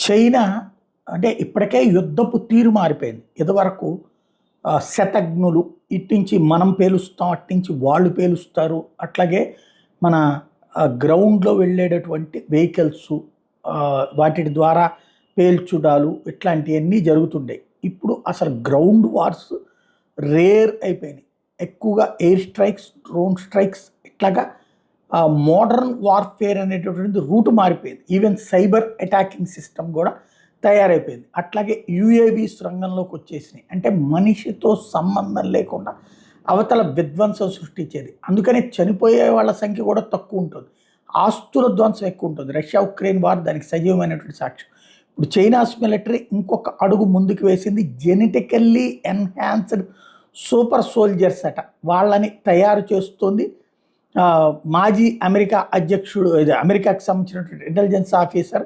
China అంటే ఇప్పటికే యుద్ధపు తీరు మారిపోయింది. ఇదివరకు శతఘ్నులు ఇట్నుంచి మనం పేలుస్తాం, అట్నుంచి వాళ్ళు పేలుస్తారు. అట్లాగే మన గ్రౌండ్‌లో వెళ్ళేటటువంటి వెహికల్సు వాటిటి ద్వారా పేల్చుడాలు ఇట్లాంటియన్నీ జరుగుతుండేయి. ఇప్పుడు అసలు గ్రౌండ్ వార్స్ రేర్ అయిపోయినాయి. ఎక్కువగా ఎయిర్ స్ట్రైక్స్, డ్రోన్ స్ట్రైక్స్ ఇట్లాగా మోడర్న్ వార్‌ఫేర్ అనేటటువంటిది రూట్ మారిపోయింది. ఈవెన్ సైబర్ అటాకింగ్ సిస్టమ్ కూడా తయారైపోయింది. అట్లాగే యూఏవీస్ రంగంలోకి వచ్చేసినాయి. అంటే మనిషితో సంబంధం లేకుండా అవతల విధ్వంసం సృష్టించేది. అందుకని చనిపోయే వాళ్ళ సంఖ్య కూడా తక్కువ ఉంటుంది. ఆస్తుల ధ్వంసం ఎక్కువ ఉంటుంది. రష్యా ఉక్రెయిన్ వార్ దానికి సజీవమైనటువంటి సాక్ష్యం. ఇప్పుడు చైనాస్ మిలిటరీ ఇంకొక అడుగు ముందుకు వేసింది. జెనెటికల్లీ ఎన్హాన్స్డ్ సూపర్ సోల్జర్స్ అట వాళ్ళని తయారు చేస్తుంది. మాజీ అమెరికా అధ్యక్షుడు, అమెరికాకి సంబంధించినటువంటి ఇంటెలిజెన్స్ ఆఫీసర్